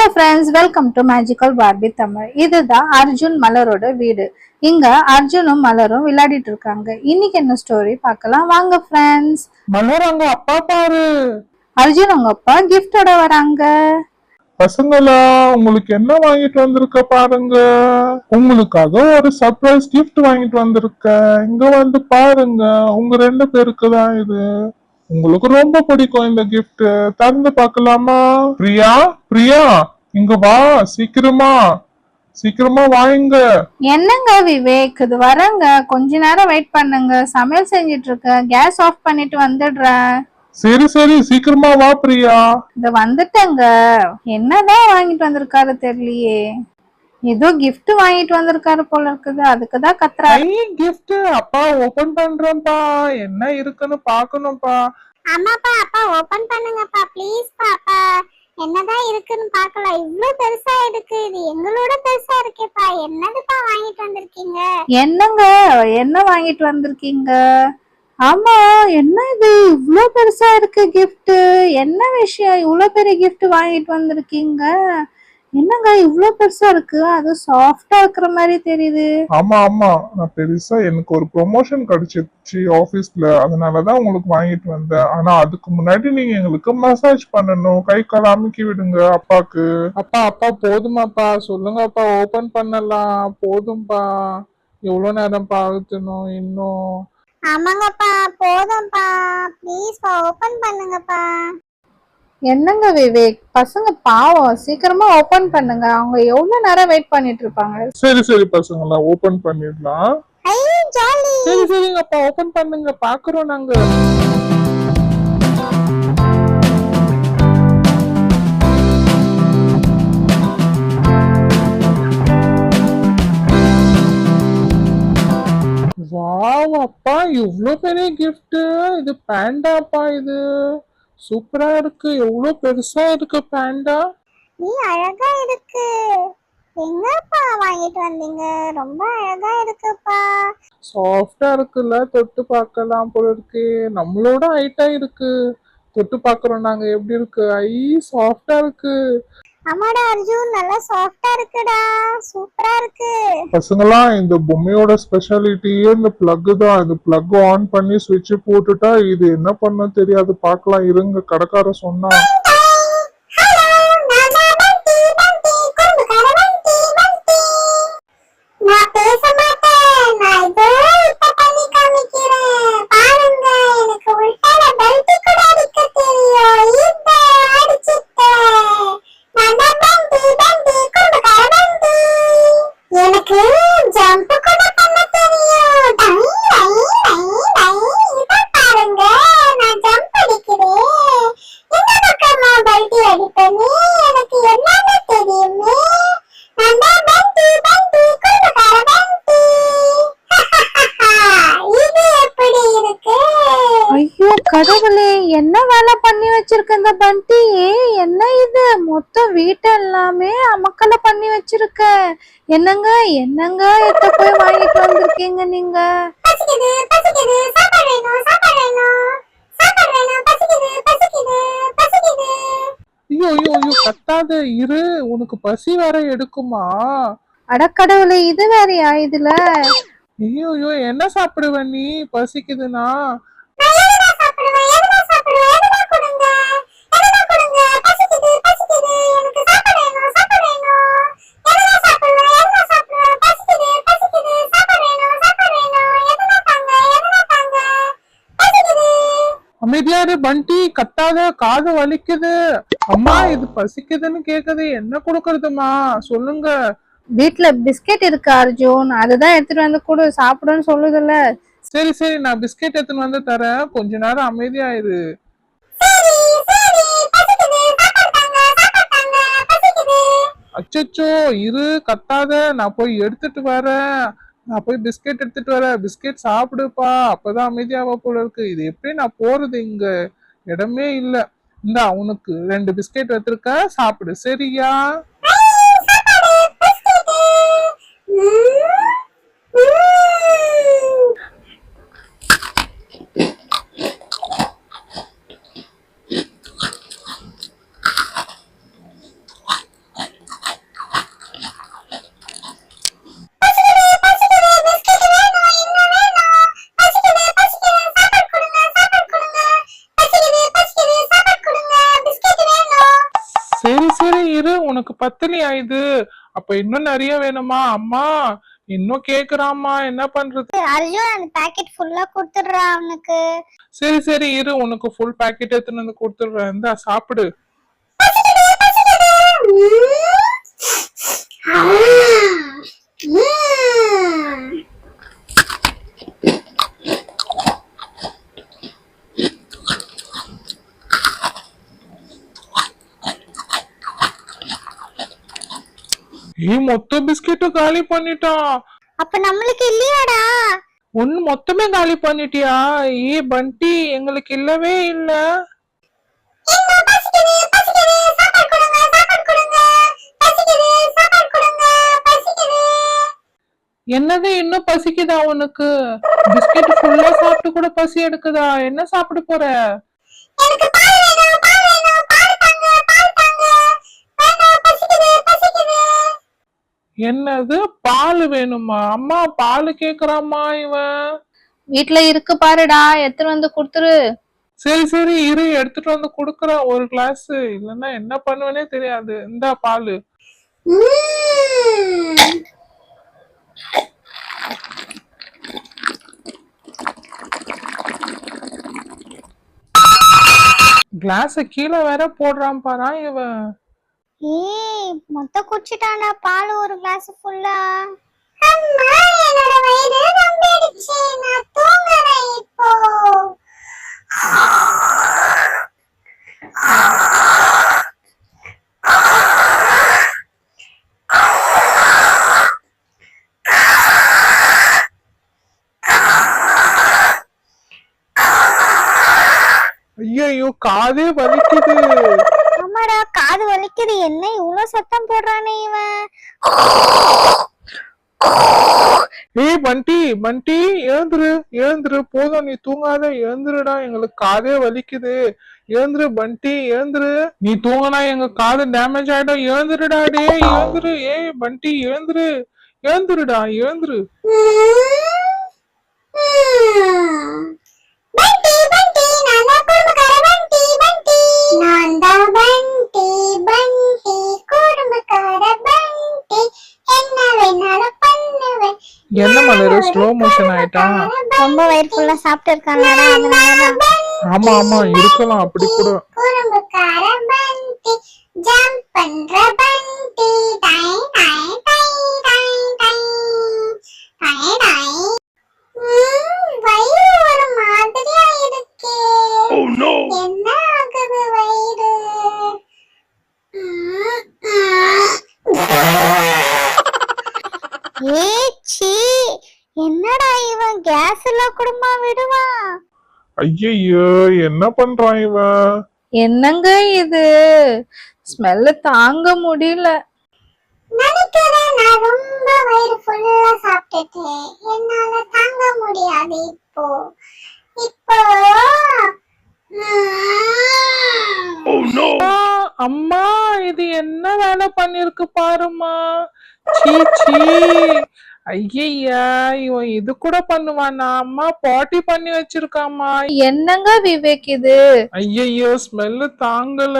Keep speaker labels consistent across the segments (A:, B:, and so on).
A: Hello friends, welcome to magical Barbie Tamil. இதுதான் அர்ஜுன் மலரோட வீடு. இங்க அர்ஜுனும் மலரும் விளையாடிட்டு இருக்காங்க. இன்னைக்கு என்ன ஸ்டோரி பார்க்கலாம் வாங்க ஃப்ரெண்ட்ஸ்.
B: மலர் அங்க அப்பா பாரு.
A: அர்ஜுன் உங்க அப்பா கிஃப்டோட வராங்க.
B: பசங்களா, உங்களுக்கு என்ன வாங்கிட்டு வந்திருக்க பாருங்க. உங்களுக்காக ஒரு சர்ப்ரைஸ் கிஃப்ட் வாங்கிட்டு வந்திருக்கேன். இங்க வந்து பாருங்க. உங்க 2 பேருக்கு தான் இது. உங்களுக்கு ரொம்ப பிடிக்கும் இந்த கிஃப்ட். திறந்து பார்க்கலாமா? பிரியா, பிரியா, இங்க வா. சீக்கிரமா சீக்கிரமா வாங்க.
A: என்னங்க விவேக், இது வரங்க. கொஞ்ச நேரம் வெயிட் பண்ணுங்க. சமையல் செஞ்சிட்டு இருக்கேன். கேஸ் ஆஃப் பண்ணிட்டு வந்துடுறேன்.
B: சரி சரி, சீக்கிரமா வா பிரியா.
A: இது வந்துட்டேங்க. என்னதான் வாங்கிட்டு வந்திருக்காரு தெரியலையே. ஏதோ கிஃப்ட் வாங்கிட்டு வந்திருக்காரு போல இருக்குது. அதுக்குதான் கத்துறாரு.
B: கிஃப்ட் அப்பா ஓபன் பண்றேன்ப்பா. என்ன இருக்குன்னு பாக்கணும்ப்பா.
C: ஆமாப்பா, அப்பா ஓபன் பண்ணுங்கப்பா ப்ளீஸ் பாப்பா. என்னதான் இருக்குன்னு பார்க்கலாம். இவ்ளோ பெருசா இருக்கு. இது எங்களோட பெருசா இருக்கேப்பா. என்னதுப்பா வாங்கிட்டு வந்திருக்கீங்க?
A: என்னங்க, என்ன வாங்கிட்டு வந்திருக்கீங்க? ஆமா, என்ன இது இவ்ளோ பெருசா இருக்கு கிஃப்ட்? என்ன விஷயம் இவ்ளோ பெரிய கிஃப்ட் வாங்கிட்டு வந்திருக்கீங்க? என்னங்க இவ்ளோ பெருசா இருக்கு? அது சாஃப்டா இருக்கிற மாதிரி தெரியுது.
B: ஆமா ஆமா, நான் பெருசா எனக்கு ஒரு ப்ரொமோஷன் கிடைச்சிருச்சு ஆபீஸ்ல. அதனாலதான் உங்களுக்கு வாங்கிட்டு வந்தேன். ஆனா அதுக்கு முன்னாடி நீங்க எங்களுக்கு மசாஜ் பண்ணணும். கை கால் அமுக்கி விடுங்க அப்பாக்கு. அப்பா அப்பா போதுமாப்பா? சொல்லுங்கப்பா, ஓபன் பண்ணலாம். போதும்பா. எவ்வளவு நேரம் பார்க்கணும் இன்னும்?
C: ஆமாங்கப்பா, போதும்பா. ப்ளீஸ்ப்பா ஓபன் பண்ணுங்கப்பா.
A: என்னங்க விவேக், பசங்க பாவம், சீக்கிரமா ஓபன் பண்ணுங்க. அவங்க எவ்வளவு நேரம் வெயிட் பண்ணிட்டு இருப்பாங்க.
B: சரி சரி பசங்களா, ஓபன் பண்ணிடலாம்.
C: ஐ ஜாலி.
B: சரி சரிங்கப்பா, ஓபன் பண்ணுங்க. பாக்குறோம் நாங்க. வாவ் அப்பா, இவ்ளோ பெரிய கிஃப்ட். இது பேண்டாப்பா. இது சூப்பரா இருக்கு. எவ்வளவு பெருசா இருக்கு பேண்டா.
C: நீ அழகா இருக்கு. எங்கப்பா வாங்கிட்டு வந்தீங்க? ரொம்ப அழகா இருக்குப்பா.
B: சாஃப்டா இருக்குல்ல, தொட்டு பார்க்கலாம் போல இருக்கு. நம்மளோட ஹைட்டா இருக்கு. தொட்டு பார்க்கறோம் நாங்க. எப்படி இருக்கு? சாஃப்டா இருக்கு.
C: ஆமாடா அர்ஜுன், நல்லா சாஃப்டா இருக்குடா. சூப்பரா இருக்கு.
B: பசங்களா, இந்த பொம்மையோட ஸ்பெஷாலிட்டியே இந்த பிளக் தான். இந்த பிளக் ஆன் பண்ணி சுவிட்ச் போட்டுட்டா இது என்ன பண்ண தெரியாது. பார்க்கலாம் இருங்க, கடைக்கார சொன்னா.
C: ஹலோ, நான் தான் பண்டி பண்டி குறும்புக்கார பண்டி பண்டி. நான் பேச மாட்டேன். நான் இதோ இப்ப பண்ணி காமிக்கிறேன். பாருங்க, எனக்கு உள்டால பெல்ட் கூட அடிக்க தெரியும். இப்ப அடிச்சிட்டேன். நான் தான் பண்டி பண்டி குறும்புக்கார பண்டி. எனக்கு ஜம்ப் கூட பண்ண தெரியும். டை டை டை டை. இத பாருங்க, நான் ஜம்ப் அடிக்கிறேன். இந்த பக்கமா பெல்ட் அடிப்பேனே. எனக்கு எல்லாமே தெரியுமே. நான் தான் பண்டி பண்டி குறும்புக்கார பண்டி. இது எப்படி இருக்கு?
A: ஐயோ கடவுளே, என்ன வேலை பண்ணி வச்சிருக்க இந்த பண்டி? என்ன இது, மொத்தம் வீட்டை எல்லாமே அமக்கலை பண்ணி வச்சிருக்க. என்னங்க என்னங்க எத்த போய் வாங்கிட்டு வந்திருக்கீங்க நீங்க?
C: பசிக்குது பசிக்குது, சாப்பாடு வேணும் சாப்பாடு வேணும் சாப்பாடு வேணும். பசிக்குது பசிக்குது பசிக்குது.
B: ஐயோ ஐயோ ஐயோ, கத்தாத இரு. உனக்கு பசி வேற எடுக்குமா?
A: அடக்கடவுளே, இது வேறயா இதுல?
B: ஐயோ ஐயோ, என்ன சாப்பிடுவ நீ பசிக்குதுன்னா?
C: நான் எதுனா சாப்பிடுவேன், எதுனா சாப்பிடுவேன், எதுனா கொடுங்க, எதுனா கொடுங்க. பசிக்குது பசிக்குது, எனக்கு சாப்பாடு வேணும் சாப்பாடு வேணும். எதுனா சாப்பிடுவேன், எதுனா சாப்பிடுவேன். பசிக்குது பசிக்குது, சாப்பாடு வேணும் சாப்பாடு வேணும். எதுனா தாங்க, எதுனா தாங்க. பசிக்குது.
B: அமைதியாரு பண்டி, கத்தாத. காது வலிக்குது. அம்மா, இது பசிக்குதுன்னு கேக்குது. என்ன கொடுக்கறதுமா? சொல்லுங்க.
A: வீட்டுல பிஸ்கெட் இருக்கு அர்ஜுன், அதுதான் எடுத்துட்டு வந்து கொடு, சாப்பிடுன்னு சொல்லுதுல்ல.
B: சரி சரி, நான் பிஸ்கெட் எடுத்துன்னு வந்து தரேன். கொஞ்ச நேரம் அமைதியாயிரு.
C: சரி சரி, பசிக்குது, சாப்பாடு தாங்க சாப்பாடு தாங்க. பசிக்குது.
B: அச்சச்சோ, இரு, கத்தாத. நான் போய் எடுத்துட்டு வரேன். நான் போய் பிஸ்கெட் எடுத்துட்டு வரேன். பிஸ்கெட் சாப்பிடுப்பா. அப்பதான் அமைதியாவ போல இருக்கு. இது எப்படி நான் போறது? இங்க இடமே இல்ல. இந்தா, உனக்கு 2 பிஸ்கெட் வச்சிருக்க, சாப்பிடு. சரியா?
C: சாப்பாடு பசிக்குது. ம், ம்.
B: இரு, உனக்கு பத்தலையா இது? அப்ப இன்னும் நிறைய வேணுமா? அம்மா இன்னும் கேக்குறாம்மா, என்ன பண்றது?
C: அர்ஜுன் அந்த பாக்கெட் ஃபுல்லா கொடுத்துடுறா அவனுக்கு.
B: சரி சரி இரு, உனக்கு ஃபுல் பேக்கெட் எடுத்துன்னு வந்து கொடுத்துடுறேன், இந்தா சாப்பிடு. மொத்த பிஸ்கெட்டும் காலி பண்ணிட்டான்.
C: அப்ப நம்மளுக்கு இல்லையாடா?
B: ஒண்ணு மொத்தமே காலி பண்ணிட்டியா? பண்டி, எங்களுக்கு இல்லவே இல்ல. என்னது இன்னும் பசிக்குதா உனக்கு? பிஸ்கெட் ஃபுல்லா சாப்பிட்டு கூட பசி எடுக்குதா? என்ன சாப்பிட போற? என்னது பால் வேணுமா? அம்மா பால் கேக்குறாமா இவன்.
A: வீட்ல இருக்கு பாருடா, எடுத்துட்டு வந்து கொடுத்துரு.
B: சரி சரி இரு, எடுத்துட்டு வந்து குடுக்கறேன் ஒரு கிளாஸ். இல்லன்னா என்ன பண்ணுவேனே தெரியாது. இந்தா பாலு. கிளாஸ கீழே வேற போடுறான் பாரா இவன்.
C: மொத்த குடிச்சிட்டான்டா பால் ஒரு கிளாஸ் ஃபுல்லா. அம்மா என்னோட வயிறு ரொம்பிடுச்சு, நான் தூங்குறேன் இப்போ.
B: ஐயோ காதே வலிக்குது.
C: ஆமாடா காது வலிக்குது. என்ன இவ்வளவு சத்தம் போடுறானே இவன்?
B: பண்டி பண்டி, எழுந்துரு எழுந்துரு, போதும் நீ தூங்காத, எழுந்துருடா, எங்களுக்கு காதே வலிக்குது. எழுந்துரு பண்டி, எழுந்துரு. நீ தூங்கினா எங்க காது டேமேஜ் ஆயிடும். எழுந்துருடா, டே எழுந்துரு. பண்டி எழுந்துரு, எழுந்துருடா, எழுந்துரு. என்ன மலரு ஸ்லோ மோஷன் ஆயிட்டான்?
C: ரொம்ப வயிறு ஃபுல்லா சாப்பிட்டு இருக்கானடா, அதனாலதான்.
B: ஆமா ஆமா இருக்கலாம் அப்படி கூட.
C: குறும்புக்கார பண்டி ஜம்ப் பண்ற பண்டி டை டை டை டை டை டை டை. வயிறு ஒரு மாதிரியா இருக்கே. என்ன ஆகுது வயிறு? ஏச்சி, என்னடா இவன் கேஸ் எல்லாம் குடும்பமா விடுவான்?
B: ஐயோ என்ன பண்றான் இவன்?
A: என்னங்க இது? ஸ்மெல்ல தாங்க முடியல.
C: நினைக்கிறேன் நான் ரொம்ப வயிறு ஃபுல்லா சாப்பிட்டுட்டேன், என்னால தாங்க முடியாது இப்போ. இப்போ
B: அம்மா இது என்ன வேலை பண்ணிருக்கு பாருமா. சீ ஐயா, இவன் இது கூட பண்ணுவானா? அம்மா பாட்டி பண்ணி வச்சிருக்காமா.
A: என்னங்க விவேக் இது?
B: ஐயோ ஸ்மெல்லு தாங்கல.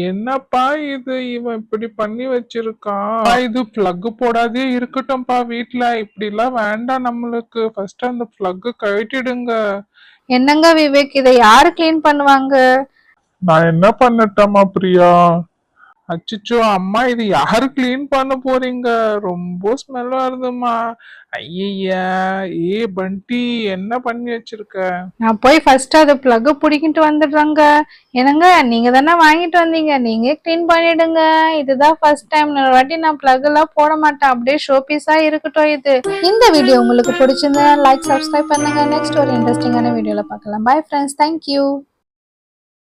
B: என்னப்பா இது, இவன் இப்படி பண்ணி வச்சிருக்கான். இது பிளக் போடாதே இருக்கட்டும்பா வீட்டுல. இப்படி எல்லாம் வேண்டாம் நம்மளுக்கு. ஃபர்ஸ்ட் அந்த பிளக் கழட்டிடுங்க.
A: என்னங்க விவேக், இதை யாரு கிளீன் பண்ணுவாங்க?
B: நான் என்ன பண்ணட்டமா பிரியா? அச்சோ அம்மா, இது யாரு கிளீன் பண்ண போறீங்க? ரொம்ப ஸ்மெல் வருதுமா. ஐயா பண்டி, என்ன பண்ணி வச்சிருக்க?
A: நான் போய் ஃபர்ஸ்ட் அது பிளக் பிடிக்கிட்டு வந்துடுறேங்க. என்னங்க, நீங்க தானே வாங்கிட்டு வந்தீங்க, நீங்க கிளீன் பண்ணிடுங்க. இதுதான் ஃபர்ஸ்ட் டைம். ஒரு வாட்டி நான் பிளக் எல்லாம் போட மாட்டேன், அப்படியே ஷோ பீஸா இருக்கட்டும் இது. இந்த வீடியோ உங்களுக்கு பிடிச்சிருந்தா லைக், சப்ஸ்கிரைப் பண்ணுங்க. நெக்ஸ்ட் ஒரு இன்ட்ரெஸ்டிங்கான வீடியோல பார்க்கலாம். Bye friends, thank you.